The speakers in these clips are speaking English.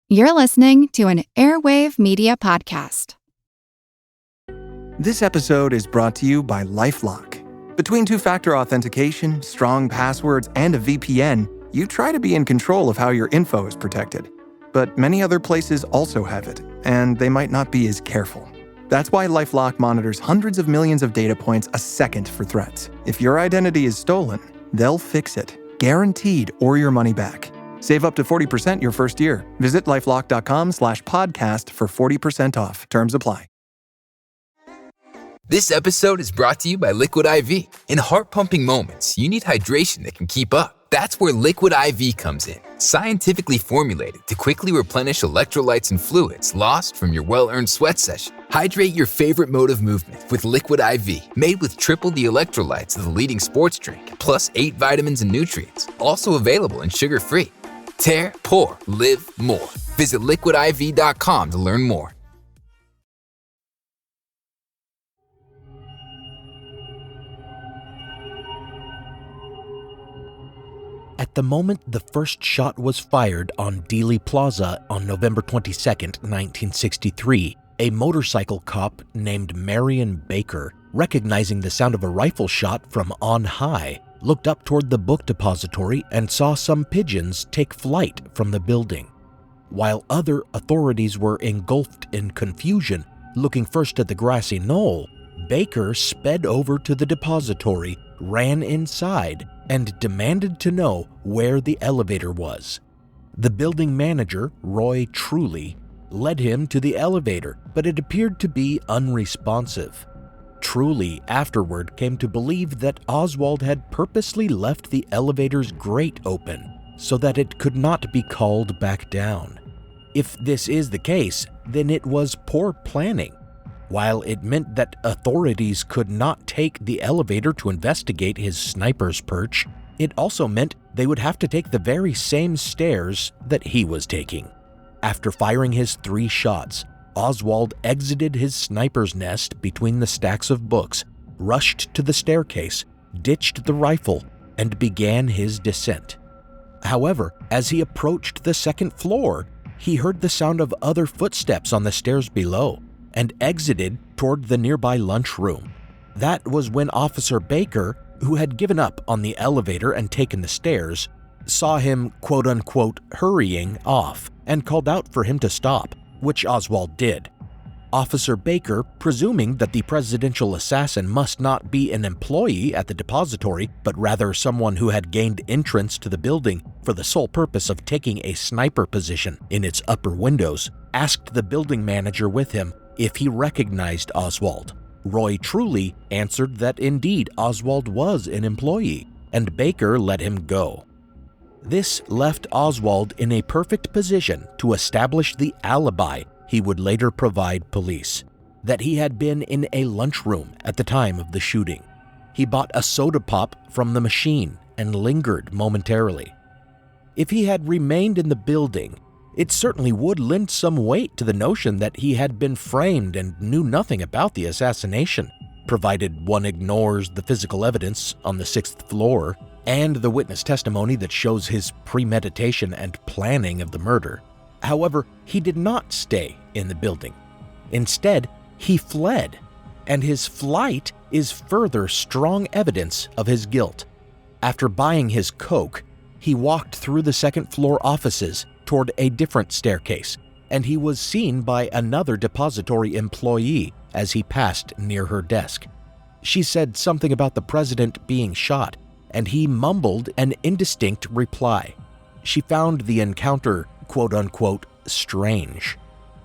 You're listening to an Airwave Media Podcast. This episode is brought to you by LifeLock. Between two-factor authentication, strong passwords, and a VPN, you try to be in control of how your info is protected. But many other places also have it, and they might not be as careful. That's why LifeLock monitors hundreds of millions of data points a second for threats. If your identity is stolen, they'll fix it, guaranteed, or your money back. Save up to 40% your first year. Visit lifelock.com/podcast for 40% off. Terms apply. This episode is brought to you by Liquid IV. In heart-pumping moments, you need hydration that can keep up. That's where Liquid IV comes in. Scientifically formulated to quickly replenish electrolytes and fluids lost from your well-earned sweat session. Hydrate your favorite mode of movement with Liquid IV, made with triple the electrolytes of the leading sports drink, plus 8 vitamins and nutrients. Also available and sugar-free. Tear, pour, live more. Visit liquidiv.com to learn more. At the moment the first shot was fired on Dealey Plaza on November 22, 1963, a motorcycle cop named Marion Baker, recognizing the sound of a rifle shot from on high, looked up toward the book depository and saw some pigeons take flight from the building. While other authorities were engulfed in confusion, looking first at the grassy knoll, Baker sped over to the depository, ran inside, and demanded to know where the elevator was. The building manager, Roy Truly, led him to the elevator, but it appeared to be unresponsive. Truly afterward came to believe that Oswald had purposely left the elevator's grate open so that it could not be called back down. If this is the case, then it was poor planning. While it meant that authorities could not take the elevator to investigate his sniper's perch, it also meant they would have to take the very same stairs that he was taking. After firing his 3 shots, Oswald exited his sniper's nest between the stacks of books, rushed to the staircase, ditched the rifle, and began his descent. However, as he approached the second floor, he heard the sound of other footsteps on the stairs below and exited toward the nearby lunchroom. That was when Officer Baker, who had given up on the elevator and taken the stairs, saw him quote-unquote hurrying off and called out for him to stop, which Oswald did. Officer Baker, presuming that the presidential assassin must not be an employee at the depository, but rather someone who had gained entrance to the building for the sole purpose of taking a sniper position in its upper windows, asked the building manager with him if he recognized Oswald. Roy Truly answered that indeed Oswald was an employee, and Baker let him go. This left Oswald in a perfect position to establish the alibi he would later provide police, that he had been in a lunchroom at the time of the shooting. He bought a soda pop from the machine and lingered momentarily. If he had remained in the building, it certainly would lend some weight to the notion that he had been framed and knew nothing about the assassination, provided one ignores the physical evidence on the 6th floor and the witness testimony that shows his premeditation and planning of the murder. However, he did not stay in the building. Instead, he fled, and his flight is further strong evidence of his guilt. After buying his Coke, he walked through the second-floor offices toward a different staircase, and he was seen by another depository employee as he passed near her desk. She said something about the president being shot, and he mumbled an indistinct reply. She found the encounter, quote-unquote, strange.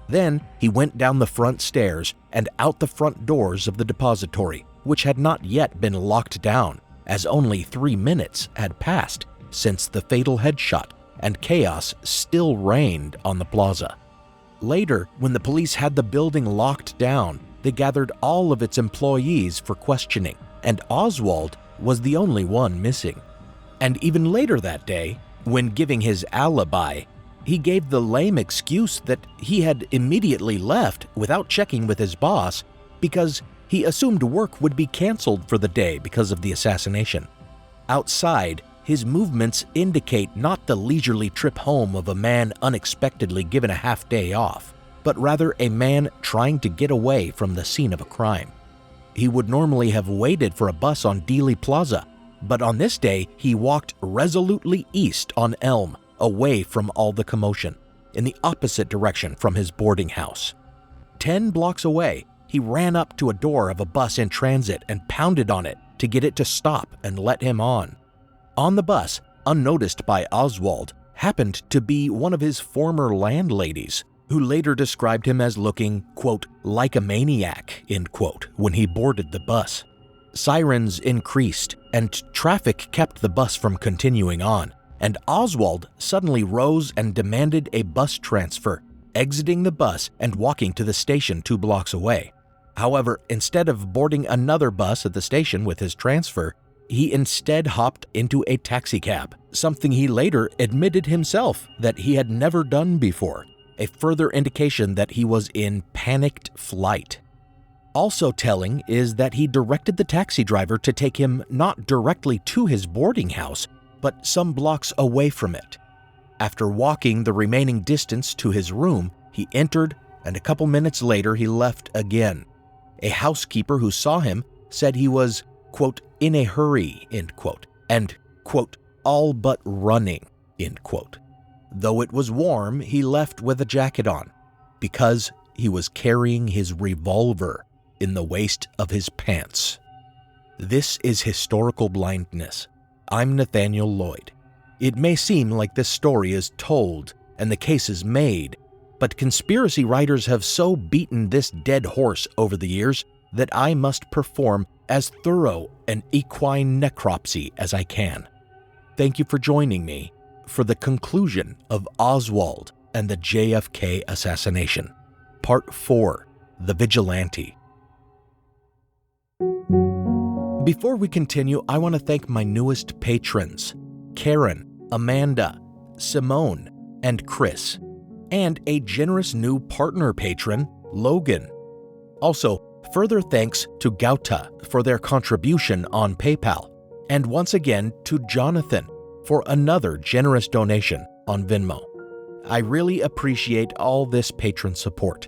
Then he went down the front stairs and out the front doors of the depository, which had not yet been locked down, as only 3 minutes had passed since the fatal headshot, and chaos still reigned on the plaza. Later, when the police had the building locked down, they gathered all of its employees for questioning, and Oswald was the only one missing. And even later that day, when giving his alibi, he gave the lame excuse that he had immediately left without checking with his boss because he assumed work would be canceled for the day because of the assassination. Outside, his movements indicate not the leisurely trip home of a man unexpectedly given a half day off, but rather a man trying to get away from the scene of a crime. He would normally have waited for a bus on Dealey Plaza, but on this day he walked resolutely east on Elm, away from all the commotion, in the opposite direction from his boarding house. 10 blocks away, he ran up to a door of a bus in transit and pounded on it to get it to stop and let him on. On the bus, unnoticed by Oswald, happened to be one of his former landladies, who later described him as looking, quote, like a maniac, end quote, when he boarded the bus. Sirens increased, and traffic kept the bus from continuing on, and Oswald suddenly rose and demanded a bus transfer, exiting the bus and walking to the station 2 blocks away. However, instead of boarding another bus at the station with his transfer, he instead hopped into a taxicab, something he later admitted himself that he had never done before, a further indication that he was in panicked flight. Also telling is that he directed the taxi driver to take him not directly to his boarding house, but some blocks away from it. After walking the remaining distance to his room, he entered, and a couple minutes later he left again. A housekeeper who saw him said he was, quote, in a hurry, end quote, and, quote, all but running, end quote. Though it was warm, he left with a jacket on, because he was carrying his revolver in the waist of his pants. This is Historical Blindness. I'm Nathaniel Lloyd. It may seem like this story is told and the case is made, but conspiracy writers have so beaten this dead horse over the years that I must perform as thorough an equine necropsy as I can. Thank you for joining me for the conclusion of Oswald and the JFK assassination, Part 4, The Vigilante. Before we continue, I want to thank my newest patrons, Karen, Amanda, Simone, and Chris, and a generous new partner patron, Logan. Also, further thanks to Gauta for their contribution on PayPal, and once again to Jonathan for another generous donation on Venmo. I really appreciate all this patron support.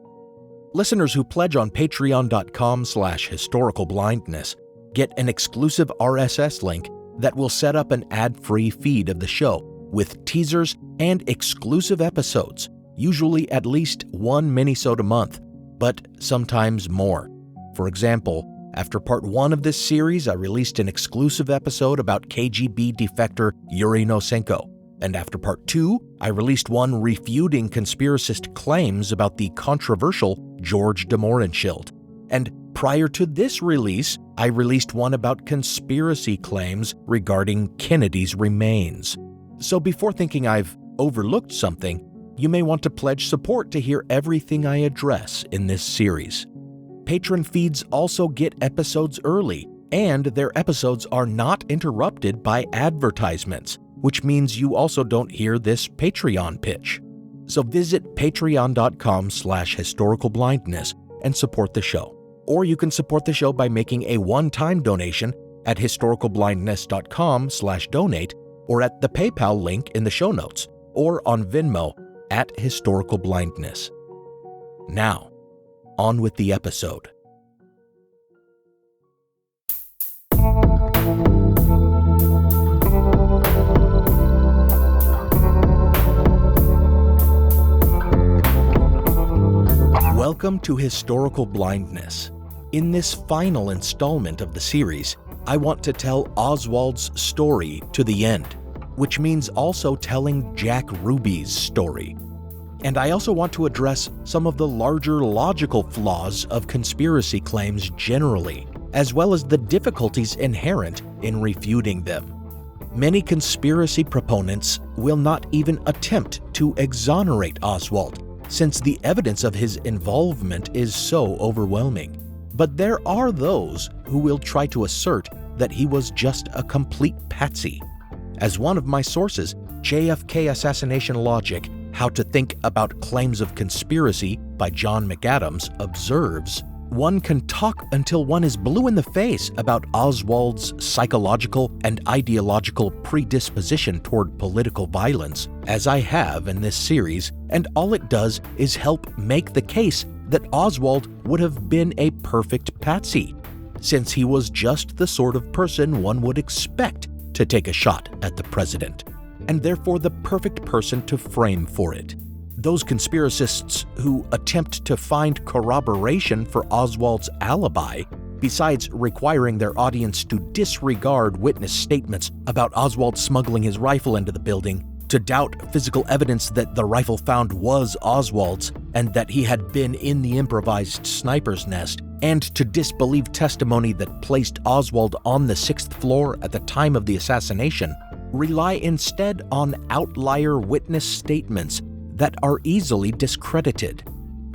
Listeners who pledge on patreon.com/historicalblindness get an exclusive RSS link that will set up an ad-free feed of the show with teasers and exclusive episodes, usually at least one minisode a month, but sometimes more. For example, after part 1 of this series, I released an exclusive episode about KGB defector Yuri Nosenko, and after part 2, I released one refuting conspiracist claims about the controversial George de Mohrenschildt. And prior to this release, I released one about conspiracy claims regarding Kennedy's remains. So before thinking I've overlooked something, you may want to pledge support to hear everything I address in this series. Patron feeds also get episodes early, and their episodes are not interrupted by advertisements, which means you also don't hear this Patreon pitch. So visit patreon.com/historicalblindness and support the show. Or you can support the show by making a one-time donation at historicalblindness.com/donate, or at the PayPal link in the show notes, or on Venmo at Historical Blindness. Now, on with the episode. Welcome to Historical Blindness. In this final installment of the series, I want to tell Oswald's story to the end, which means also telling Jack Ruby's story. And I also want to address some of the larger logical flaws of conspiracy claims generally, as well as the difficulties inherent in refuting them. Many conspiracy proponents will not even attempt to exonerate Oswald, since the evidence of his involvement is so overwhelming. But there are those who will try to assert that he was just a complete patsy. As one of my sources, JFK Assassination Logic, How to Think About Claims of Conspiracy by John McAdams, observes, one can talk until one is blue in the face about Oswald's psychological and ideological predisposition toward political violence, as I have in this series, and all it does is help make the case that Oswald would have been a perfect patsy, since he was just the sort of person one would expect to take a shot at the president, and therefore the perfect person to frame for it. Those conspiracists who attempt to find corroboration for Oswald's alibi, besides requiring their audience to disregard witness statements about Oswald smuggling his rifle into the building, to doubt physical evidence that the rifle found was Oswald's and that he had been in the improvised sniper's nest, and to disbelieve testimony that placed Oswald on the 6th floor at the time of the assassination, rely instead on outlier witness statements that are easily discredited.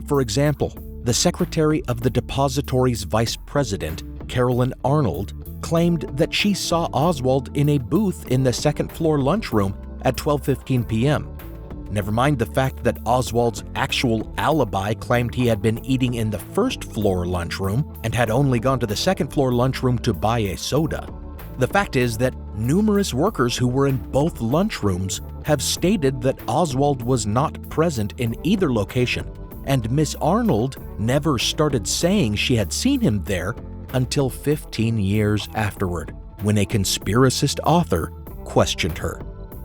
For example, the secretary of the depository's vice president, Carolyn Arnold, claimed that she saw Oswald in a booth in the 2nd floor lunchroom at 12:15 p.m. Never mind the fact that Oswald's actual alibi claimed he had been eating in the 1st floor lunchroom and had only gone to the 2nd floor lunchroom to buy a soda. The fact is that numerous workers who were in both lunchrooms have stated that Oswald was not present in either location, and Miss Arnold never started saying she had seen him there until 15 years afterward, when a conspiracist author questioned her.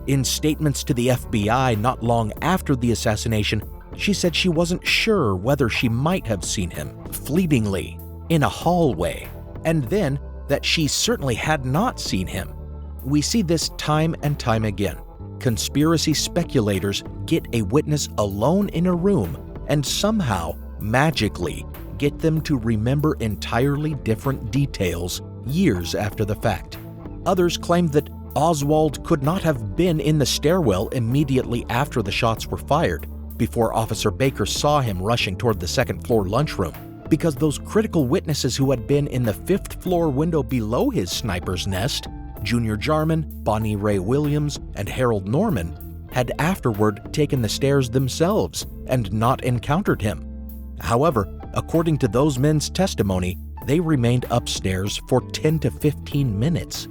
In statements to the FBI not long after the assassination, she said she wasn't sure whether she might have seen him fleetingly in a hallway, and then that she certainly had not seen him. We see this time and time again. Conspiracy speculators get a witness alone in a room and somehow, magically, get them to remember entirely different details years after the fact. Others claim that Oswald could not have been in the stairwell immediately after the shots were fired, before Officer Baker saw him rushing toward the 2nd floor lunchroom, because those critical witnesses who had been in the 5th floor window below his sniper's nest, Junior Jarman, Bonnie Ray Williams, and Harold Norman, had afterward taken the stairs themselves and not encountered him. However, according to those men's testimony, they remained upstairs for 10 to 15 minutes.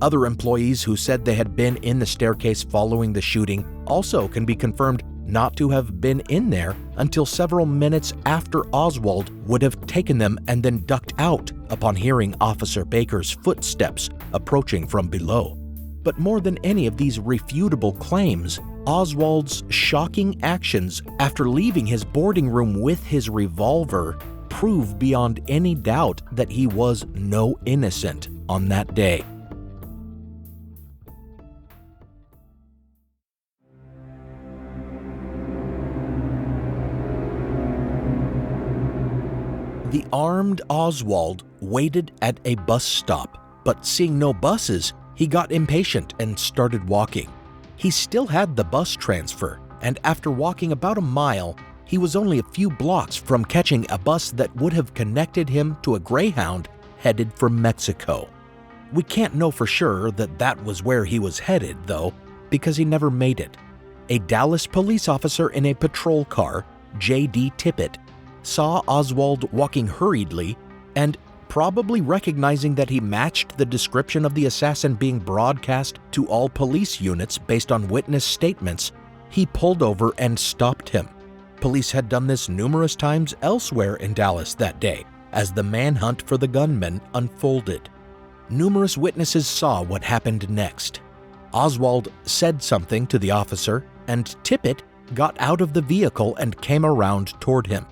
Other employees who said they had been in the staircase following the shooting also can be confirmed not to have been in there until several minutes after Oswald would have taken them and then ducked out upon hearing Officer Baker's footsteps approaching from below. But more than any of these refutable claims, Oswald's shocking actions after leaving his boarding room with his revolver prove beyond any doubt that he was no innocent on that day. The armed Oswald waited at a bus stop, but seeing no buses, he got impatient and started walking. He still had the bus transfer, and after walking about a mile, he was only a few blocks from catching a bus that would have connected him to a Greyhound headed for Mexico. We can't know for sure that that was where he was headed, though, because he never made it. A Dallas police officer in a patrol car, J.D. Tippett, saw Oswald walking hurriedly, and probably recognizing that he matched the description of the assassin being broadcast to all police units based on witness statements, he pulled over and stopped him. Police had done this numerous times elsewhere in Dallas that day, as the manhunt for the gunman unfolded. Numerous witnesses saw what happened next. Oswald said something to the officer, and Tippett got out of the vehicle and came around toward him.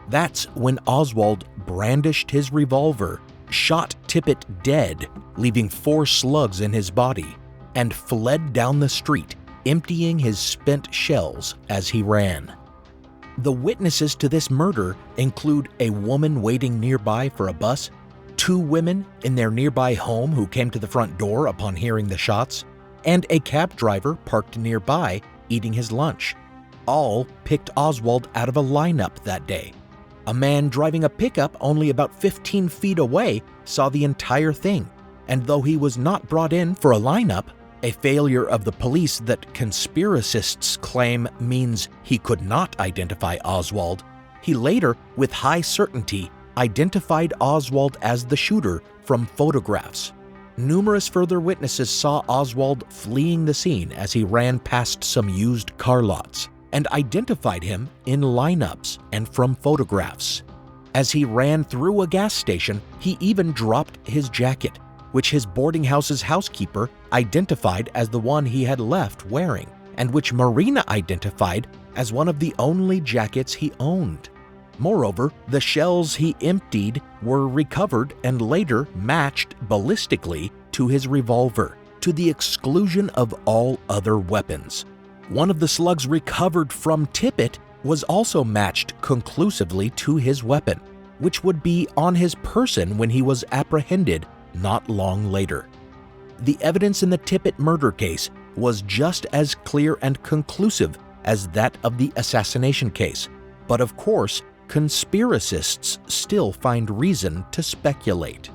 That's when Oswald brandished his revolver, shot Tippett dead, leaving 4 slugs in his body, and fled down the street, emptying his spent shells as he ran. The witnesses to this murder include a woman waiting nearby for a bus, 2 women in their nearby home who came to the front door upon hearing the shots, and a cab driver parked nearby eating his lunch. All picked Oswald out of a lineup that day. A man driving a pickup only about 15 feet away saw the entire thing, and though he was not brought in for a lineup, a failure of the police that conspiracists claim means he could not identify Oswald, he later, with high certainty, identified Oswald as the shooter from photographs. Numerous further witnesses saw Oswald fleeing the scene as he ran past some used car lots and identified him in lineups and from photographs. As he ran through a gas station, he even dropped his jacket, which his boarding house's housekeeper identified as the one he had left wearing, and which Marina identified as one of the only jackets he owned. Moreover, the shells he emptied were recovered and later matched ballistically to his revolver, to the exclusion of all other weapons. One of the slugs recovered from Tippit was also matched conclusively to his weapon, which would be on his person when he was apprehended not long later. The evidence in the Tippit murder case was just as clear and conclusive as that of the assassination case, but of course, conspiracists still find reason to speculate.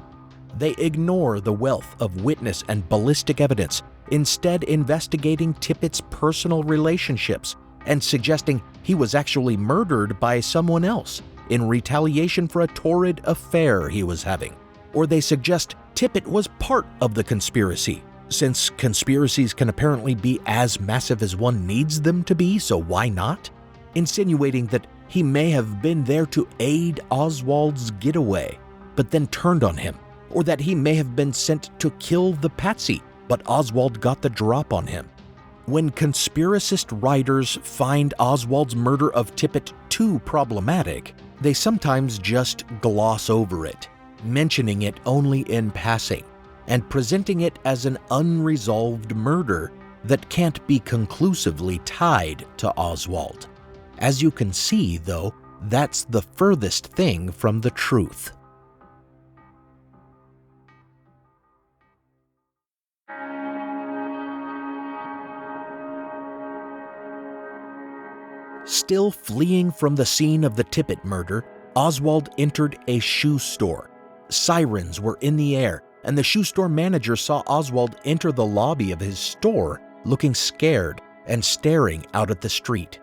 They ignore the wealth of witness and ballistic evidence, instead investigating Tippit's personal relationships and suggesting he was actually murdered by someone else in retaliation for a torrid affair he was having. Or they suggest Tippit was part of the conspiracy, since conspiracies can apparently be as massive as one needs them to be, so why not? Insinuating that he may have been there to aid Oswald's getaway, but then turned on him, or that he may have been sent to kill the patsy, but Oswald got the drop on him. When conspiracist writers find Oswald's murder of Tippit too problematic, they sometimes just gloss over it, mentioning it only in passing, and presenting it as an unresolved murder that can't be conclusively tied to Oswald. As you can see, though, that's the furthest thing from the truth. Still fleeing from the scene of the Tippit murder, Oswald entered a shoe store. Sirens were in the air, and the shoe store manager saw Oswald enter the lobby of his store, looking scared and staring out at the street.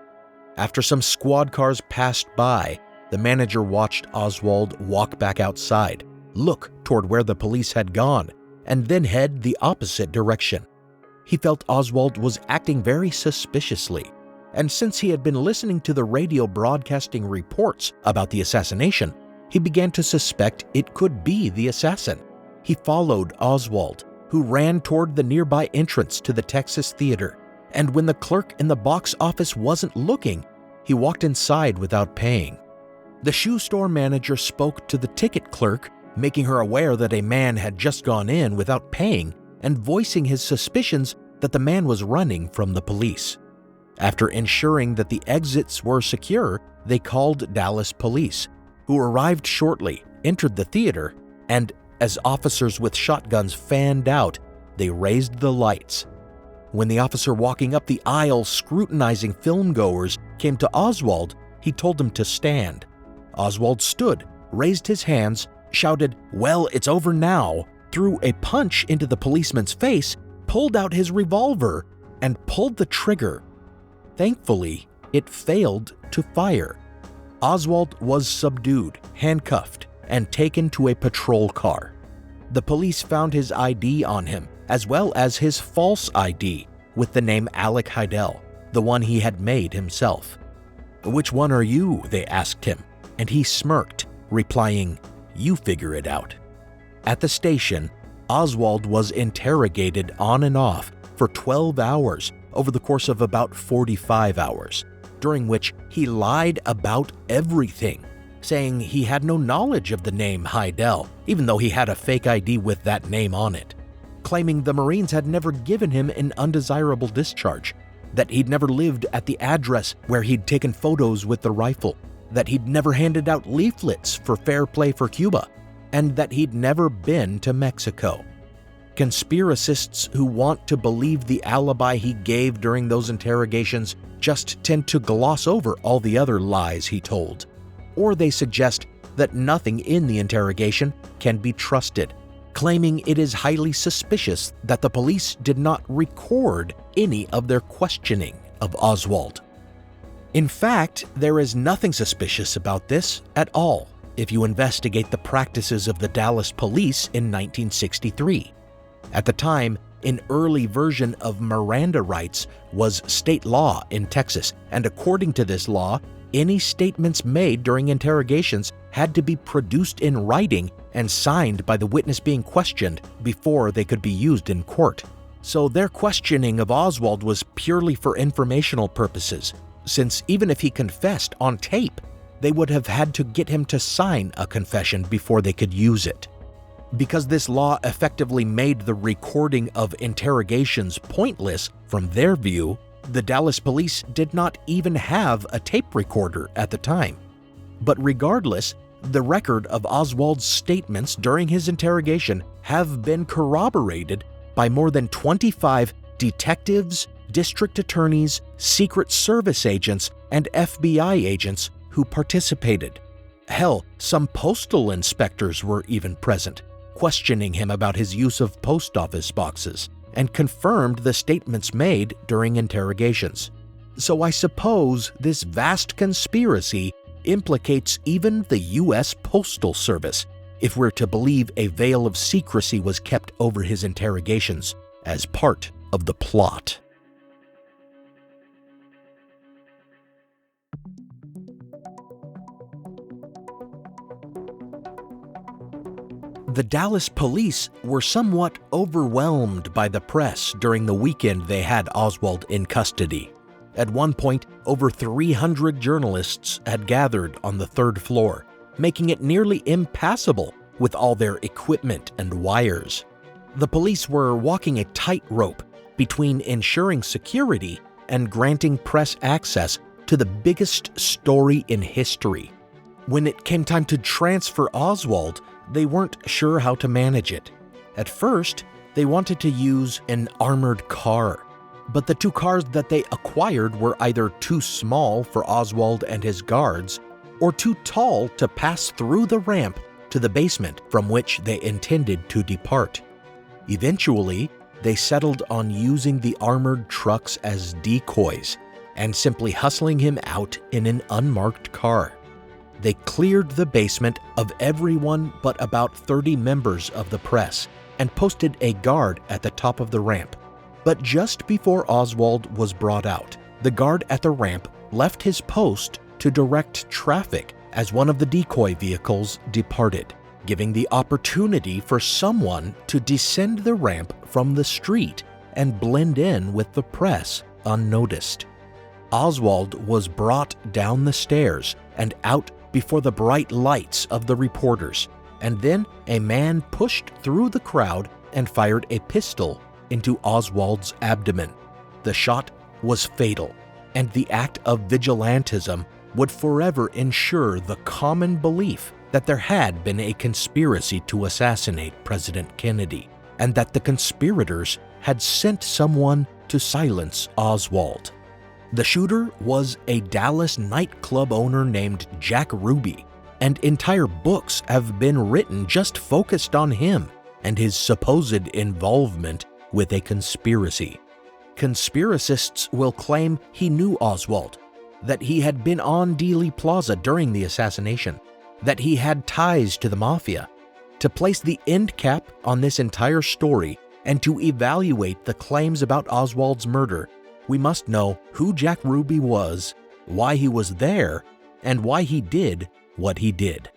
After some squad cars passed by, the manager watched Oswald walk back outside, look toward where the police had gone, and then head the opposite direction. He felt Oswald was acting very suspiciously, and since he had been listening to the radio broadcasting reports about the assassination, he began to suspect it could be the assassin. He followed Oswald, who ran toward the nearby entrance to the Texas Theater, and when the clerk in the box office wasn't looking, he walked inside without paying. The shoe store manager spoke to the ticket clerk, making her aware that a man had just gone in without paying and voicing his suspicions that the man was running from the police. After ensuring that the exits were secure, they called Dallas police, who arrived shortly, entered the theater, and as officers with shotguns fanned out, they raised the lights. When the officer walking up the aisle scrutinizing filmgoers came to Oswald, he told him to stand. Oswald stood, raised his hands, shouted, "Well, it's over now," threw a punch into the policeman's face, pulled out his revolver, and pulled the trigger. Thankfully, it failed to fire. Oswald was subdued, handcuffed, and taken to a patrol car. The police found his ID on him, as well as his false ID with the name Alec Heidel, the one he had made himself. "Which one are you?" they asked him, and he smirked, replying, "You figure it out." At the station, Oswald was interrogated on and off for 12 hours over the course of about 45 hours, during which he lied about everything, saying he had no knowledge of the name Heidel, even though he had a fake ID with that name on it, claiming the Marines had never given him an undesirable discharge, that he'd never lived at the address where he'd taken photos with the rifle, that he'd never handed out leaflets for Fair Play for Cuba, and that he'd never been to Mexico. Conspiracists who want to believe the alibi he gave during those interrogations just tend to gloss over all the other lies he told, or they suggest that nothing in the interrogation can be trusted, claiming it is highly suspicious that the police did not record any of their questioning of Oswald. In fact, there is nothing suspicious about this at all. if you investigate the practices of the Dallas police in 1963. At the time, an early version of Miranda rights was state law in Texas, and according to this law, any statements made during interrogations had to be produced in writing and signed by the witness being questioned before they could be used in court. So their questioning of Oswald was purely for informational purposes, since even if he confessed on tape, they would have had to get him to sign a confession before they could use it. Because this law effectively made the recording of interrogations pointless from their view, the Dallas police did not even have a tape recorder at the time. But regardless, the record of Oswald's statements during his interrogation have been corroborated by more than 25 detectives, district attorneys, Secret Service agents, and FBI agents who participated. Hell, some postal inspectors were even present, questioning him about his use of post office boxes, and confirmed the statements made during interrogations. So I suppose this vast conspiracy implicates even the U.S. Postal Service, if we're to believe a veil of secrecy was kept over his interrogations as part of the plot. The Dallas police were somewhat overwhelmed by the press during the weekend they had Oswald in custody. At one point, over 300 journalists had gathered on the third floor, making it nearly impassable with all their equipment and wires. The police were walking a tightrope between ensuring security and granting press access to the biggest story in history. When it came time to transfer Oswald, they weren't sure how to manage it. At first, they wanted to use an armored car, but the two cars that they acquired were either too small for Oswald and his guards, or too tall to pass through the ramp to the basement from which they intended to depart. Eventually, they settled on using the armored trucks as decoys and simply hustling him out in an unmarked car. They cleared the basement of everyone but about 30 members of the press and posted a guard at the top of the ramp. But just before Oswald was brought out, the guard at the ramp left his post to direct traffic as one of the decoy vehicles departed, giving the opportunity for someone to descend the ramp from the street and blend in with the press unnoticed. Oswald was brought down the stairs and out before the bright lights of the reporters, and then a man pushed through the crowd and fired a pistol into Oswald's abdomen. The shot was fatal, and the act of vigilantism would forever ensure the common belief that there had been a conspiracy to assassinate President Kennedy, and that the conspirators had sent someone to silence Oswald. The shooter was a Dallas nightclub owner named Jack Ruby, and entire books have been written just focused on him and his supposed involvement with a conspiracy. Conspiracists will claim he knew Oswald, that he had been on Dealey Plaza during the assassination, that he had ties to the mafia. To place the end cap on this entire story and to evaluate the claims about Oswald's murder, we must know who Jack Ruby was, why he was there, and why he did what he did.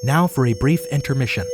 Now for a brief intermission.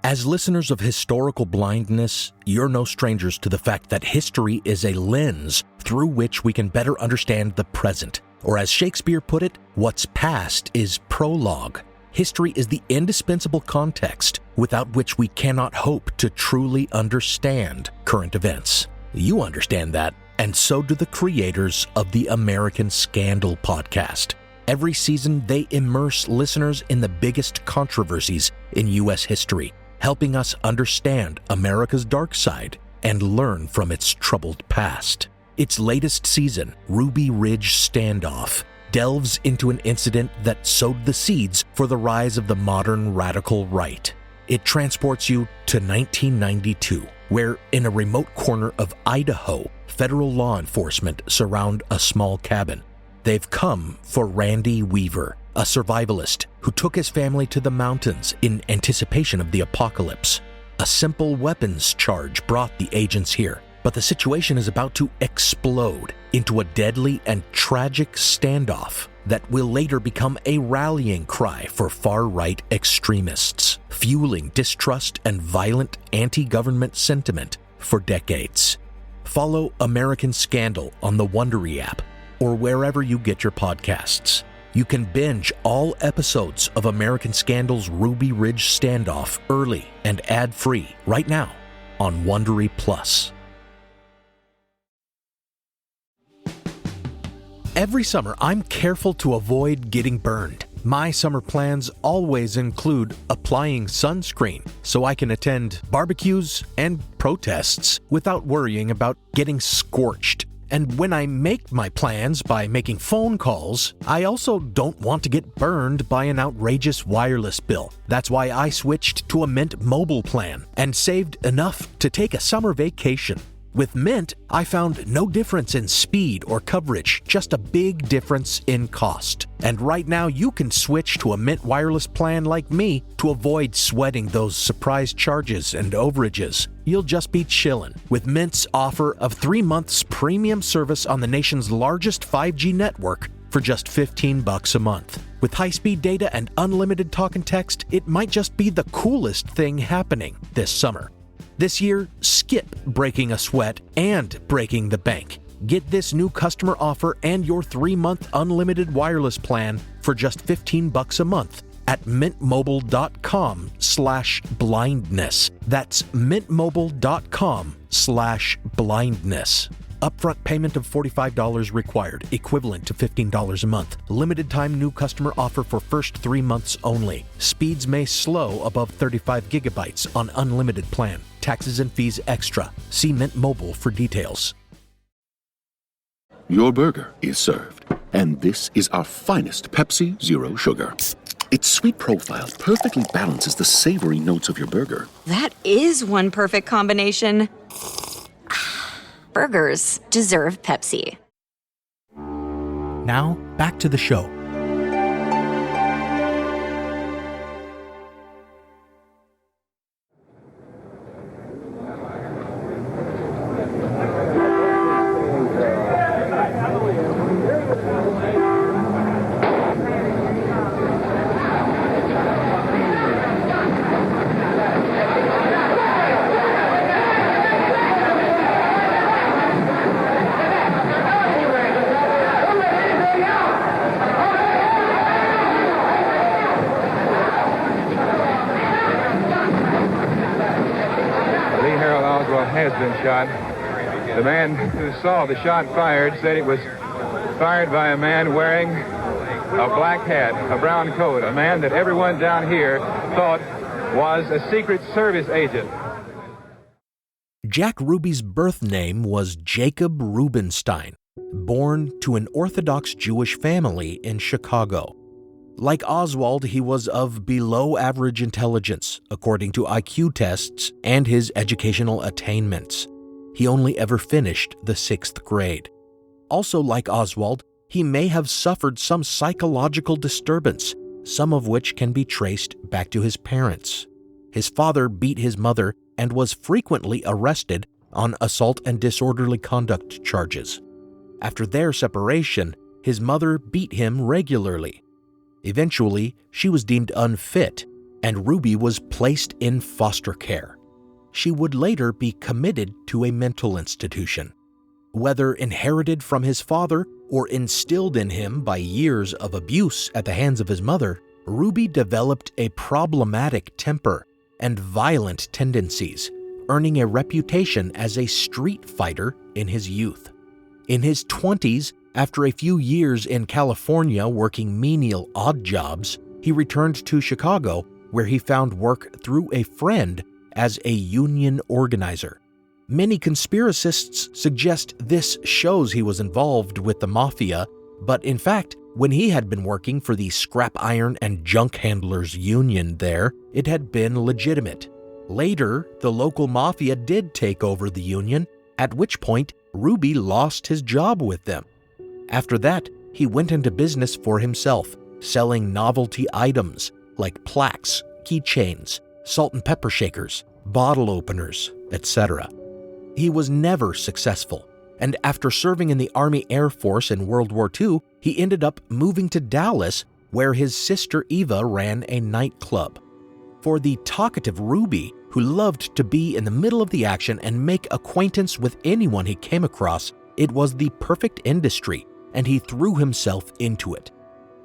As listeners of Historical Blindness, you're no strangers to the fact that history is a lens through which we can better understand the present. Or as Shakespeare put it, what's past is prologue. History is the indispensable context without which we cannot hope to truly understand current events. You understand that, and so do the creators of the American Scandal podcast. Every season, they immerse listeners in the biggest controversies in U.S. history, helping us understand America's dark side and learn from its troubled past. Its latest season, Ruby Ridge Standoff, delves into an incident that sowed the seeds for the rise of the modern radical right. it transports you to 1992, where in a remote corner of Idaho, federal law enforcement surround a small cabin. They've come for Randy Weaver, a survivalist who took his family to the mountains in anticipation of the apocalypse. A simple weapons charge brought the agents here, but the situation is about to explode into a deadly and tragic standoff that will later become a rallying cry for far-right extremists, fueling distrust and violent anti-government sentiment for decades. Follow American Scandal on the Wondery app or wherever you get your podcasts. You can binge all episodes of American Scandal's Ruby Ridge Standoff early and ad-free right now on Wondery Plus. Every summer, I'm careful to avoid getting burned. My summer plans always include applying sunscreen so I can attend barbecues and protests without worrying about getting scorched. And when I make my plans by making phone calls, I also don't want to get burned by an outrageous wireless bill. That's why I switched to a Mint Mobile plan and saved enough to take a summer vacation. With Mint, I found no difference in speed or coverage, just a big difference in cost. And right now, you can switch to a Mint wireless plan like me to avoid sweating those surprise charges and overages. You'll just be chillin' with Mint's offer of 3 months premium service on the nation's largest 5G network for just $15 a month. With high-speed data and unlimited talk and text, it might just be the coolest thing happening this summer. This year, skip breaking a sweat and breaking the bank. Get this new customer offer and your 3-month unlimited wireless plan for just $15 a month at mintmobile.com/blindness. That's mintmobile.com/blindness. Upfront payment of $45 required, equivalent to $15 a month. Limited time new customer offer for first 3 months only. Speeds may slow above 35 gigabytes on unlimited plan. Taxes and fees extra. See Mint Mobile for details. Your burger is served, and this is our finest Pepsi Zero Sugar. Its sweet profile perfectly balances the savory notes of your burger. That is one perfect combination. Burgers deserve Pepsi. Now, back to the show. Oswald has been shot. The man who saw the shot fired said it was fired by a man wearing a black hat, a brown coat, a man that everyone down here thought was a Secret Service agent. Jack Ruby's birth name was Jacob Rubenstein, born to an Orthodox Jewish family in Chicago. Like Oswald, he was of below-average intelligence, according to IQ tests and his educational attainments. He only ever finished the 6th grade. Also like Oswald, he may have suffered some psychological disturbance, some of which can be traced back to his parents. His father beat his mother and was frequently arrested on assault and disorderly conduct charges. After their separation, his mother beat him regularly. Eventually, she was deemed unfit, and Ruby was placed in foster care. She would later be committed to a mental institution. Whether inherited from his father or instilled in him by years of abuse at the hands of his mother, Ruby developed a problematic temper and violent tendencies, earning a reputation as a street fighter in his youth. In his 20s, after a few years in California working menial odd jobs, he returned to Chicago, where he found work through a friend as a union organizer. Many conspiracists suggest this shows he was involved with the mafia, but in fact, When he had been working for the Scrap Iron and Junk Handlers Union there, it had been legitimate. Later, the local mafia did take over the union, at which point Ruby lost his job with them. After that, he went into business for himself, selling novelty items like plaques, keychains, salt and pepper shakers, bottle openers, etc. He was never successful, and after serving in the Army Air Force in World War II, he ended up moving to Dallas, where his sister Eva ran a nightclub. For the talkative Ruby, who loved to be in the middle of the action and make acquaintance with anyone he came across, it was the perfect industry, and he threw himself into it.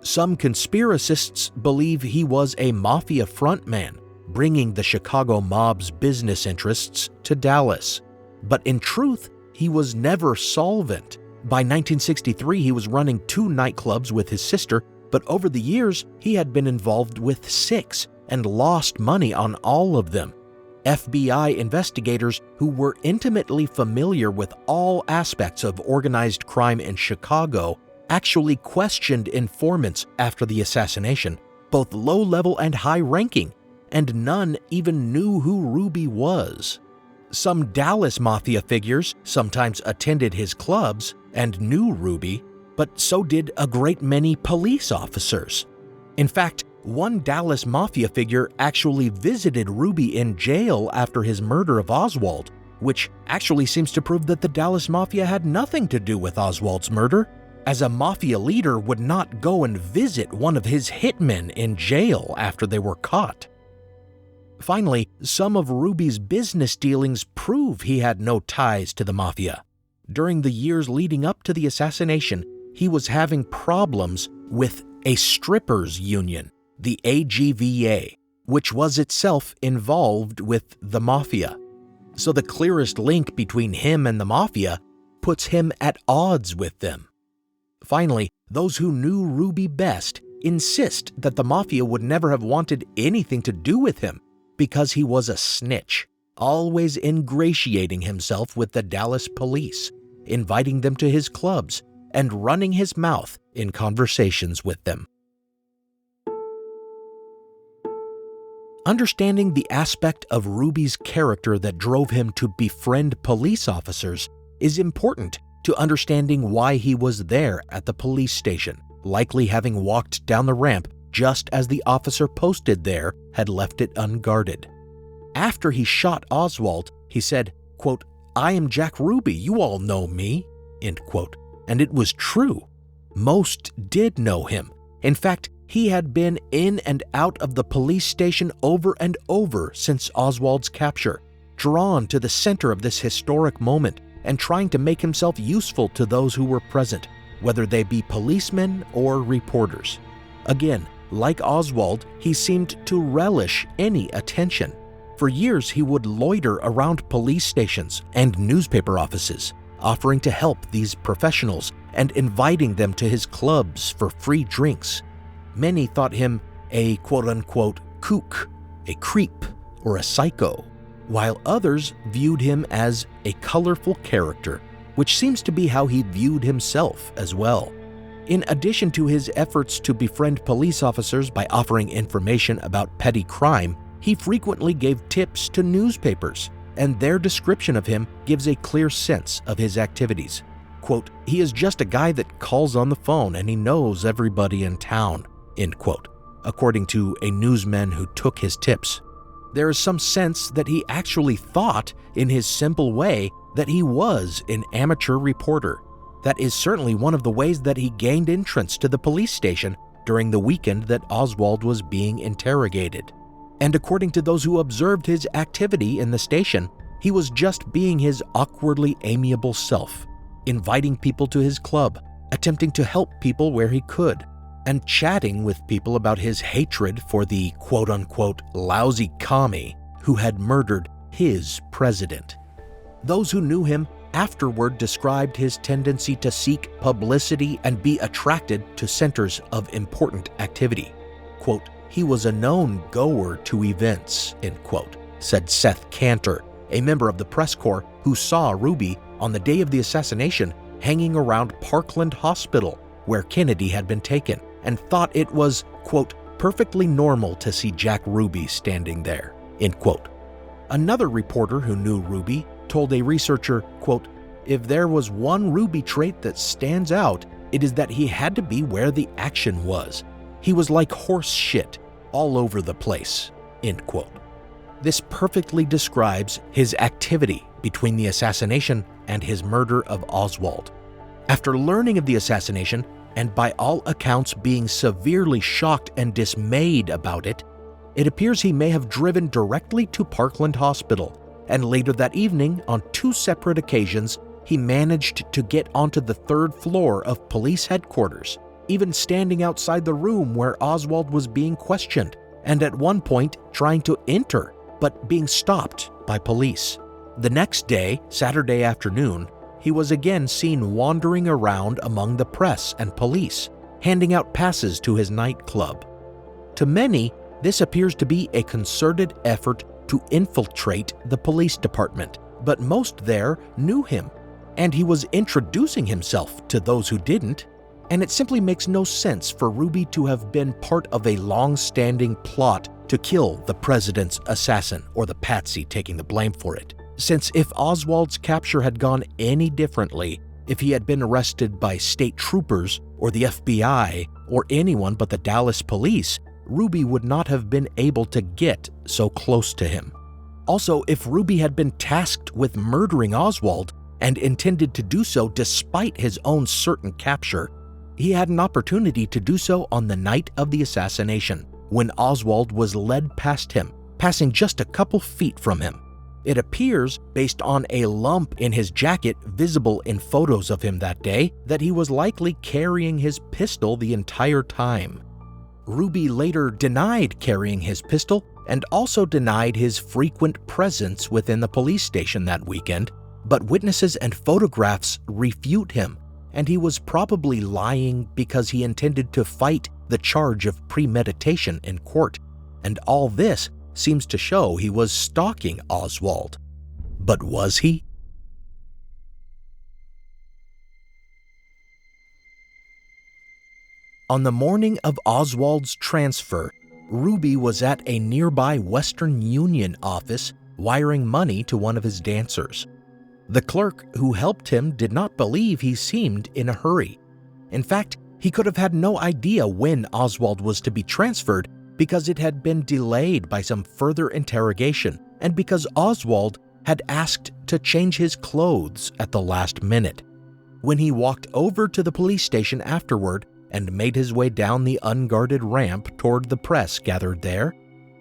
Some conspiracists believe he was a mafia frontman, bringing the Chicago mob's business interests to Dallas. But in truth, he was never solvent. By 1963, he was running 2 nightclubs with his sister, but over the years, he had been involved with 6 and lost money on all of them. FBI investigators who were intimately familiar with all aspects of organized crime in Chicago actually questioned informants after the assassination, both low-level and high-ranking, and none even knew who Ruby was. Some Dallas Mafia figures sometimes attended his clubs and knew Ruby, but so did a great many police officers. In fact, one Dallas Mafia figure actually visited Ruby in jail after his murder of Oswald, which actually seems to prove that the Dallas Mafia had nothing to do with Oswald's murder, as a Mafia leader would not go and visit one of his hitmen in jail after they were caught. Finally, some of Ruby's business dealings prove he had no ties to the Mafia. During the years leading up to the assassination, he was having problems with a strippers union, the AGVA, which was itself involved with the Mafia. So the clearest link between him and the Mafia puts him at odds with them. Finally, those who knew Ruby best insist that the Mafia would never have wanted anything to do with him because he was a snitch, always ingratiating himself with the Dallas police, inviting them to his clubs, and running his mouth in conversations with them. Understanding the aspect of Ruby's character that drove him to befriend police officers is important to understanding why he was there at the police station, likely having walked down the ramp just as the officer posted there had left it unguarded. After he shot Oswald, he said, quote, "I am Jack Ruby, you all know me," end quote. And it was true. Most did know him. In fact, he had been in and out of the police station over and over since Oswald's capture, drawn to the center of this historic moment and trying to make himself useful to those who were present, whether they be policemen or reporters. Again, like Oswald, he seemed to relish any attention. For years, he would loiter around police stations and newspaper offices, offering to help these professionals and inviting them to his clubs for free drinks. Many thought him a quote-unquote kook, a creep, or a psycho, while others viewed him as a colorful character, which seems to be how he viewed himself as well. In addition to his efforts to befriend police officers by offering information about petty crime, he frequently gave tips to newspapers, and their description of him gives a clear sense of his activities. Quote, "He is just a guy that calls on the phone and he knows everybody in town," end quote, according to a newsman who took his tips. There is some sense that he actually thought, in his simple way, that he was an amateur reporter. That is certainly one of the ways that he gained entrance to the police station during the weekend that Oswald was being interrogated. And according to those who observed his activity in the station, he was just being his awkwardly amiable self, inviting people to his club, attempting to help people where he could, and chatting with people about his hatred for the quote-unquote lousy commie who had murdered his president. Those who knew him afterward described his tendency to seek publicity and be attracted to centers of important activity. Quote, "He was a known goer to events," end quote, said Seth Cantor, a member of the press corps who saw Ruby on the day of the assassination hanging around Parkland Hospital, where Kennedy had been taken and thought it was, quote, perfectly normal to see Jack Ruby standing there, end quote. Another reporter who knew Ruby told a researcher, quote, if there was one Ruby trait that stands out, it is that he had to be where the action was. He was like horse shit all over the place, end quote. This perfectly describes his activity between the assassination and his murder of Oswald. After learning of the assassination, and by all accounts being severely shocked and dismayed about it, it appears he may have driven directly to Parkland Hospital, and later that evening, on 2 separate occasions, he managed to get onto the 3rd floor of police headquarters, even standing outside the room where Oswald was being questioned, and at one point trying to enter, but being stopped by police. The next day, Saturday afternoon, he was again seen wandering around among the press and police, handing out passes to his nightclub. To many, this appears to be a concerted effort to infiltrate the police department, but most there knew him, and he was introducing himself to those who didn't, and it simply makes no sense for Ruby to have been part of a long-standing plot to kill the president's assassin or the patsy taking the blame for it. Since if Oswald's capture had gone any differently, if he had been arrested by state troopers or the FBI or anyone but the Dallas police, Ruby would not have been able to get so close to him. Also, if Ruby had been tasked with murdering Oswald and intended to do so despite his own certain capture, he had an opportunity to do so on the night of the assassination, when Oswald was led past him, passing just a couple feet from him. It appears, based on a lump in his jacket visible in photos of him that day, that he was likely carrying his pistol the entire time. Ruby later denied carrying his pistol and also denied his frequent presence within the police station that weekend, but witnesses and photographs refute him, and he was probably lying because he intended to fight the charge of premeditation in court, and all this seems to show he was stalking Oswald. But was he? On the morning of Oswald's transfer, Ruby was at a nearby Western Union office wiring money to one of his dancers. The clerk who helped him did not believe he seemed in a hurry. In fact, he could have had no idea when Oswald was to be transferred because it had been delayed by some further interrogation and because Oswald had asked to change his clothes at the last minute. When he walked over to the police station afterward and made his way down the unguarded ramp toward the press gathered there,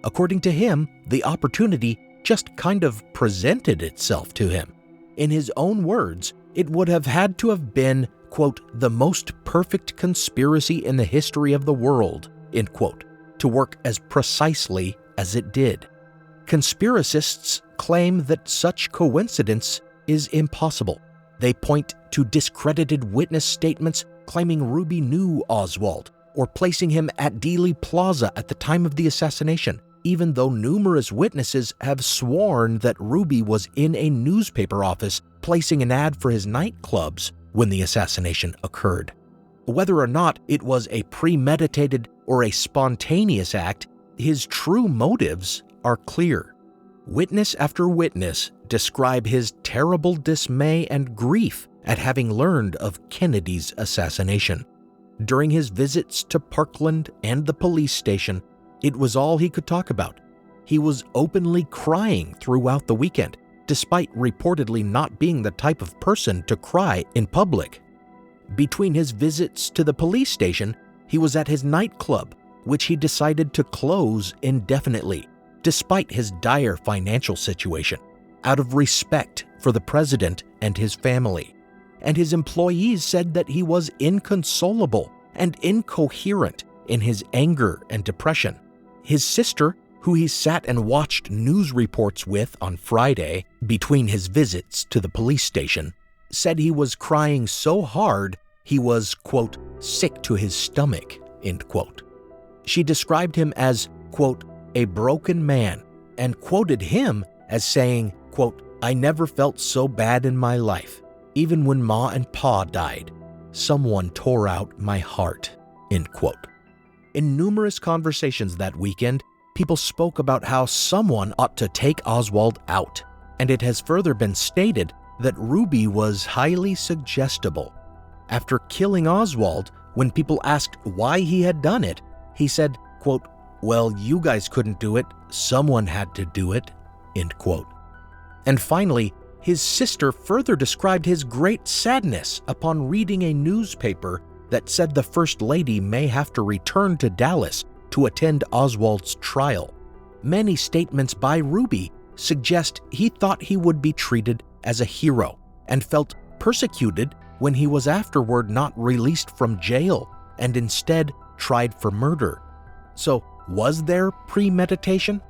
according to him, the opportunity just kind of presented itself to him. In his own words, it would have had to have been, quote, the most perfect conspiracy in the history of the world, end quote, to work as precisely as it did. Conspiracists claim that such coincidence is impossible. They point to discredited witness statements claiming Ruby knew Oswald or placing him at Dealey Plaza at the time of the assassination, even though numerous witnesses have sworn that Ruby was in a newspaper office placing an ad for his nightclubs when the assassination occurred. Whether or not it was a premeditated or a spontaneous act, his true motives are clear. Witness after witness describe his terrible dismay and grief at having learned of Kennedy's assassination. During his visits to Parkland and the police station, it was all he could talk about. He was openly crying throughout the weekend, despite reportedly not being the type of person to cry in public. Between his visits to the police station, he was at his nightclub, which he decided to close indefinitely, despite his dire financial situation, out of respect for the president and his family. And his employees said that he was inconsolable and incoherent in his anger and depression. His sister, who he sat and watched news reports with on Friday between his visits to the police station, said he was crying so hard he was, quote, sick to his stomach, end quote. She described him as, quote, a broken man, and quoted him as saying, quote, I never felt so bad in my life, even when Ma and Pa died. "Someone tore out my heart," end quote. In numerous conversations that weekend, people spoke about how someone ought to take Oswald out, and it has further been stated that Ruby was highly suggestible. After killing Oswald, when people asked why he had done it, he said, quote, "Well, you guys couldn't do it, someone had to do it," end quote. And finally, his sister further described his great sadness upon reading a newspaper that said the First Lady may have to return to Dallas to attend Oswald's trial. Many statements by Ruby suggest he thought he would be treated as a hero and felt persecuted when he was afterward not released from jail and instead tried for murder. So, was there premeditation?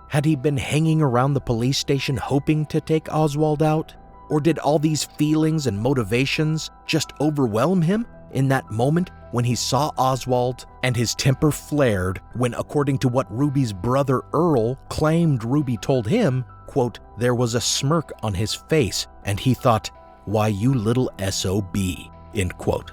Had he been hanging around the police station hoping to take Oswald out? Or did all these feelings and motivations just overwhelm him in that moment when he saw Oswald and his temper flared when, according to what Ruby's brother Earl claimed Ruby told him, quote, "There was a smirk on his face and he thought, 'Why, you little SOB,' end quote."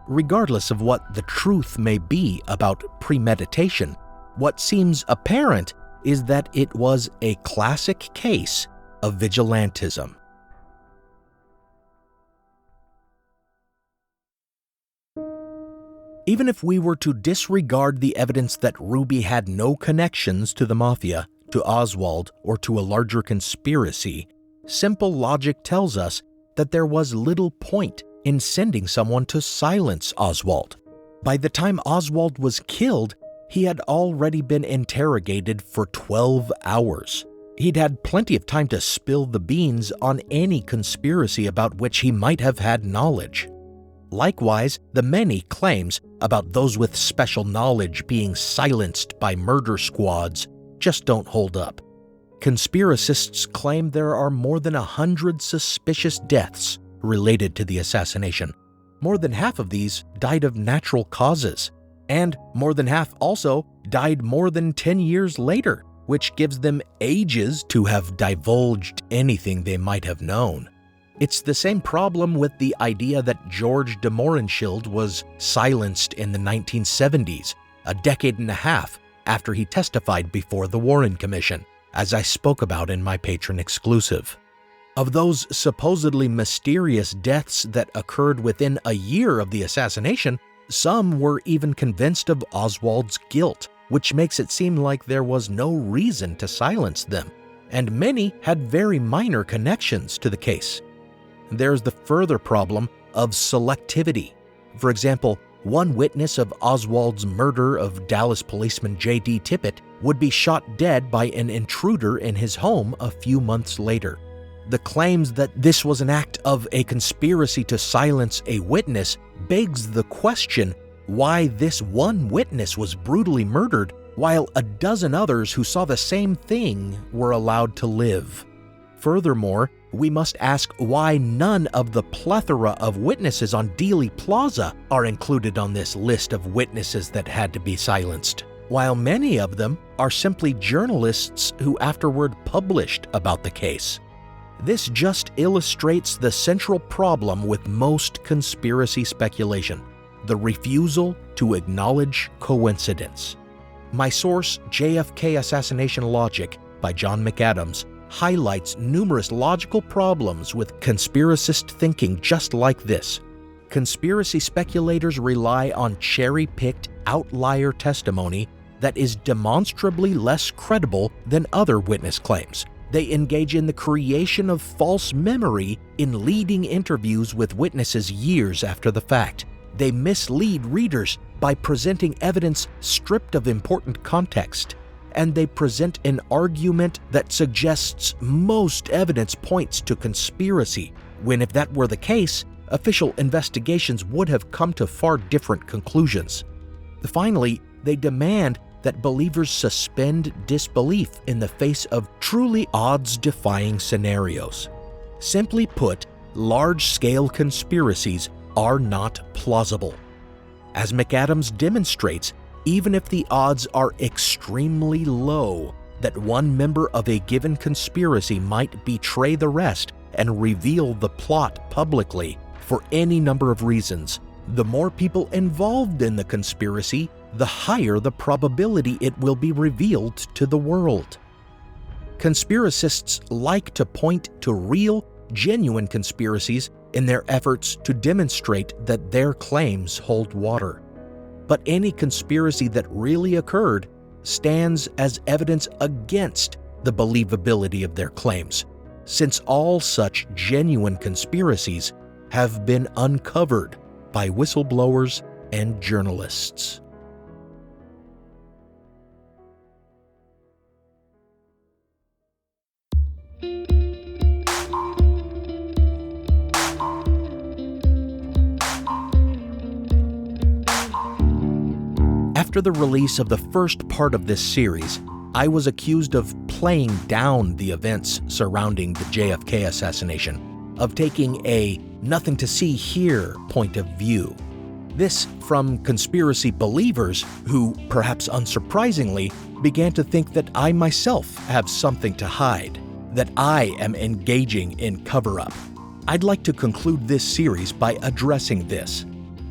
Regardless of what the truth may be about premeditation, what seems apparent is that it was a classic case of vigilantism. Even if we were to disregard the evidence that Ruby had no connections to the mafia, to Oswald, or to a larger conspiracy, simple logic tells us that there was little point in sending someone to silence Oswald. By the time Oswald was killed, he had already been interrogated for 12 hours. He'd had plenty of time to spill the beans on any conspiracy about which he might have had knowledge. Likewise, the many claims about those with special knowledge being silenced by murder squads just don't hold up. Conspiracists claim there are more than 100 suspicious deaths related to the assassination. More than half of these died of natural causes, and more than half also died more than 10 years later, which gives them ages to have divulged anything they might have known. It's the same problem with the idea that George de Mohrenschildt was silenced in the 1970s, a decade and a half after he testified before the Warren Commission, as I spoke about in my Patreon exclusive. Of those supposedly mysterious deaths that occurred within a year of the assassination, some were even convinced of Oswald's guilt, which makes it seem like there was no reason to silence them, and many had very minor connections to the case. There's the further problem of selectivity. For example, one witness of Oswald's murder of Dallas policeman J.D. Tippit would be shot dead by an intruder in his home a few months later. The claims that this was an act of a conspiracy to silence a witness begs the question why this one witness was brutally murdered while a dozen others who saw the same thing were allowed to live. Furthermore, we must ask why none of the plethora of witnesses on Dealey Plaza are included on this list of witnesses that had to be silenced, while many of them are simply journalists who afterward published about the case. This just illustrates the central problem with most conspiracy speculation: the refusal to acknowledge coincidence. My source, JFK Assassination Logic by John McAdams, highlights numerous logical problems with conspiracist thinking just like this. Conspiracy speculators rely on cherry-picked outlier testimony that is demonstrably less credible than other witness claims. They engage in the creation of false memory in leading interviews with witnesses years after the fact. They mislead readers by presenting evidence stripped of important context, and they present an argument that suggests most evidence points to conspiracy, when if that were the case, official investigations would have come to far different conclusions. Finally, they demand that believers suspend disbelief in the face of truly odds-defying scenarios. Simply put, large-scale conspiracies are not plausible. As McAdams demonstrates, even if the odds are extremely low that one member of a given conspiracy might betray the rest and reveal the plot publicly, For any number of reasons, the more people involved in the conspiracy, the higher the probability it will be revealed to the world. Conspiracists like to point to real, genuine conspiracies in their efforts to demonstrate that their claims hold water. But any conspiracy that really occurred stands as evidence against the believability of their claims, since all such genuine conspiracies have been uncovered by whistleblowers and journalists. After the release of the first part of this series, I was accused of playing down the events surrounding the JFK assassination, of taking a nothing to see here point of view. This from conspiracy believers who, perhaps unsurprisingly, began to think that I myself have something to hide, that I am engaging in cover-up. I'd like to conclude this series by addressing this.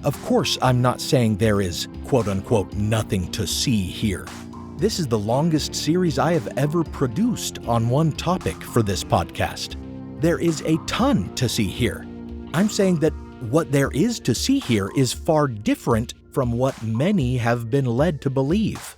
Of course, I'm not saying there is, quote-unquote, nothing to see here. This is the longest series I have ever produced on one topic for this podcast. There is a ton to see here. I'm saying that what there is to see here is far different from what many have been led to believe.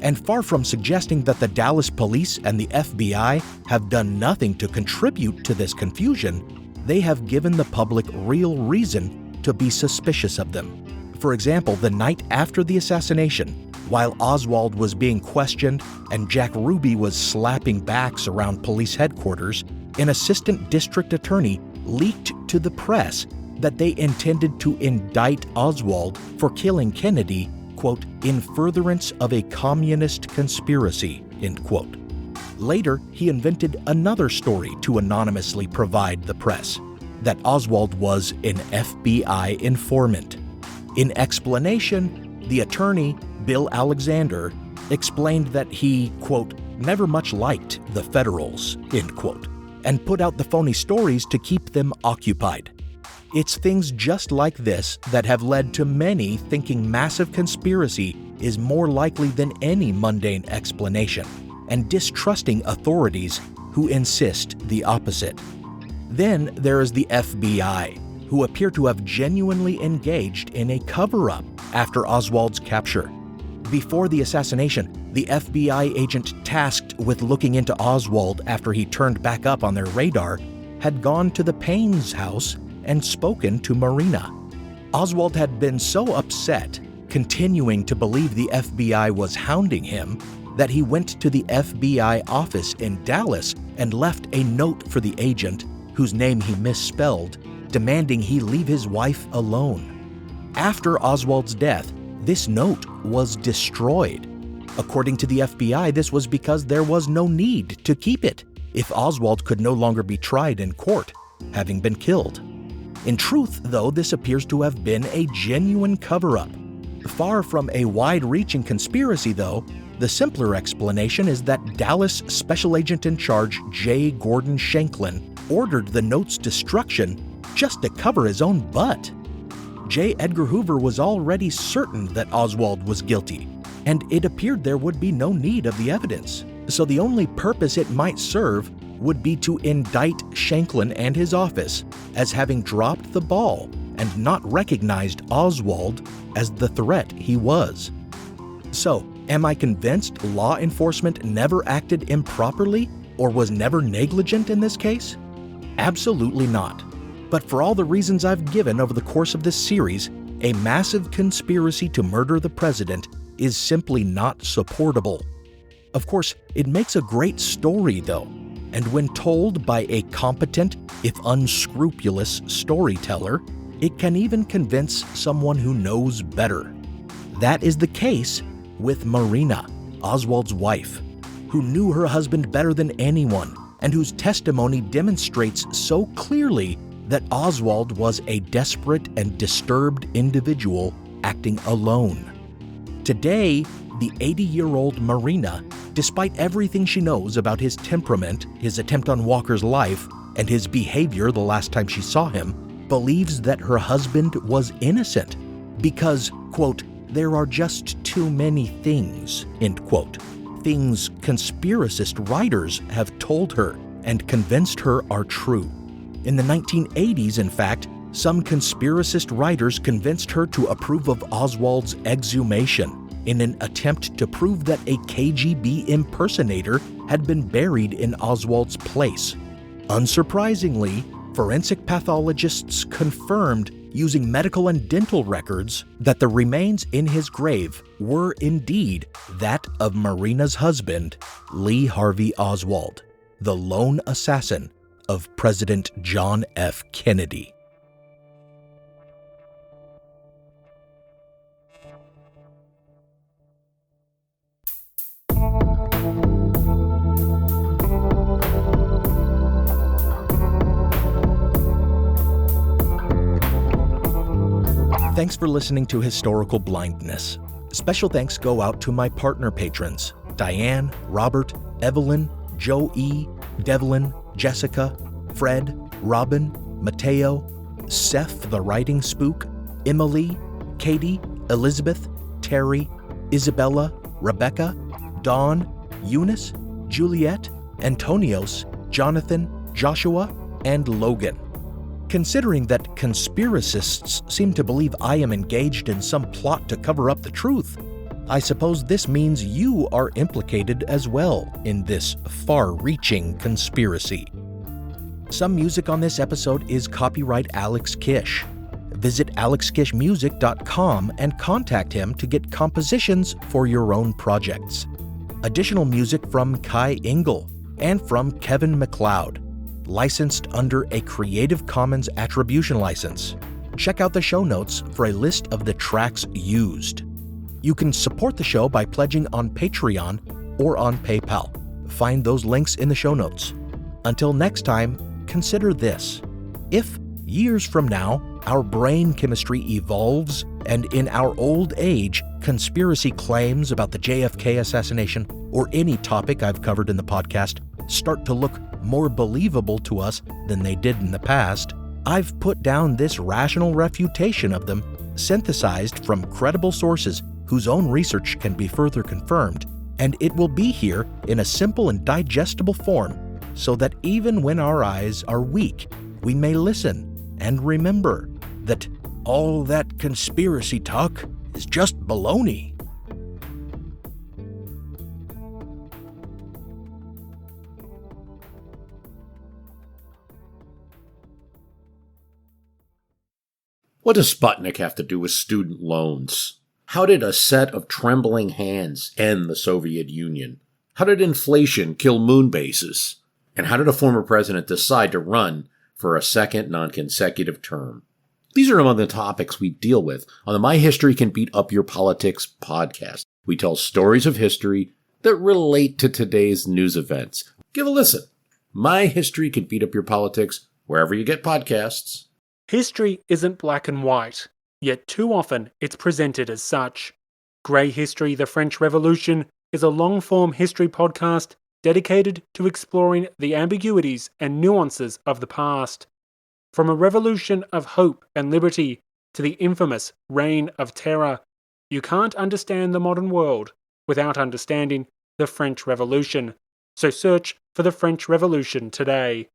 And far from suggesting that the Dallas police and the FBI have done nothing to contribute to this confusion, they have given the public real reason to be suspicious of them. For example, the night after the assassination, while Oswald was being questioned and Jack Ruby was slapping backs around police headquarters, an assistant district attorney leaked to the press that they intended to indict Oswald for killing Kennedy, quote, in furtherance of a communist conspiracy, end quote. Later, he invented another story to anonymously provide the press, that Oswald was an FBI informant. In explanation, the attorney, Bill Alexander, explained that he, quote, never much liked the Federals, end quote, and put out the phony stories to keep them occupied. It's things just like this that have led to many thinking massive conspiracy is more likely than any mundane explanation, and distrusting authorities who insist the opposite. Then there is the FBI, who appear to have genuinely engaged in a cover-up after Oswald's capture. Before the assassination, the FBI agent tasked with looking into Oswald after he turned back up on their radar had gone to the Payne's house and spoken to Marina. Oswald had been so upset, continuing to believe the FBI was hounding him, that he went to the FBI office in Dallas and left a note for the agent, whose name he misspelled, demanding he leave his wife alone. After Oswald's death, this note was destroyed. According to the FBI, this was because there was no need to keep it if Oswald could no longer be tried in court, having been killed. In truth, though, this appears to have been a genuine cover-up. Far from a wide-reaching conspiracy, though, the simpler explanation is that Dallas Special Agent in Charge J. Gordon Shanklin ordered the note's destruction just to cover his own butt. J. Edgar Hoover was already certain that Oswald was guilty, and it appeared there would be no need of the evidence. So the only purpose it might serve would be to indict Shanklin and his office as having dropped the ball and not recognized Oswald as the threat he was. So, am I convinced law enforcement never acted improperly or was never negligent in this case? Absolutely not. But for all the reasons I've given over the course of this series, a massive conspiracy to murder the president is simply not supportable. Of course, it makes a great story, though, and when told by a competent, if unscrupulous, storyteller, it can even convince someone who knows better. That is the case with Marina, Oswald's wife, who knew her husband better than anyone, and whose testimony demonstrates so clearly that Oswald was a desperate and disturbed individual acting alone. Today, the 80-year-old Marina, despite everything she knows about his temperament, his attempt on Walker's life, and his behavior the last time she saw him, believes that her husband was innocent because, quote, there are just too many things, end quote. Things conspiracist writers have told her and convinced her are true. In the 1980s, in fact, some conspiracist writers convinced her to approve of Oswald's exhumation in an attempt to prove that a KGB impersonator had been buried in Oswald's place. Unsurprisingly, forensic pathologists confirmed using medical and dental records that the remains in his grave were indeed that of Marina's husband, Lee Harvey Oswald, the lone assassin of President John F. Kennedy. Thanks for listening to Historical Blindness. Special thanks go out to my partner patrons, Diane, Robert, Evelyn, Joe E., Devlin, Jessica, Fred, Robin, Mateo, Seth the Writing Spook, Emily, Katie, Elizabeth, Terry, Isabella, Rebecca, Dawn, Eunice, Juliet, Antonios, Jonathan, Joshua, and Logan. Considering that conspiracists seem to believe I am engaged in some plot to cover up the truth, I suppose this means you are implicated as well in this far-reaching conspiracy. Some music on this episode is copyright Alex Kish. Visit alexkishmusic.com and contact him to get compositions for your own projects. Additional music from Kai Engel and from Kevin MacLeod. Licensed under a Creative Commons Attribution license. Check out the show notes for a list of the tracks used. You can support the show by pledging on Patreon or on PayPal. Find those links in the show notes. Until next time, consider this. If, years from now, our brain chemistry evolves and in our old age, conspiracy claims about the JFK assassination or any topic I've covered in the podcast start to look more believable to us than they did in the past, I've put down this rational refutation of them, synthesized from credible sources whose own research can be further confirmed, and it will be here in a simple and digestible form, so that even when our eyes are weak, we may listen and remember that all that conspiracy talk is just baloney. What does Sputnik have to do with student loans? How did a set of trembling hands end the Soviet Union? How did inflation kill moon bases? And how did a former president decide to run for a second non-consecutive term? These are among the topics we deal with on the My History Can Beat Up Your Politics podcast. We tell stories of history that relate to today's news events. Give a listen. My History Can Beat Up Your Politics, wherever you get podcasts. History isn't black and white, yet too often it's presented as such. Grey History, the French Revolution, is a long-form history podcast dedicated to exploring the ambiguities and nuances of the past. From a revolution of hope and liberty to the infamous Reign of Terror, you can't understand the modern world without understanding the French Revolution. So search for the French Revolution today.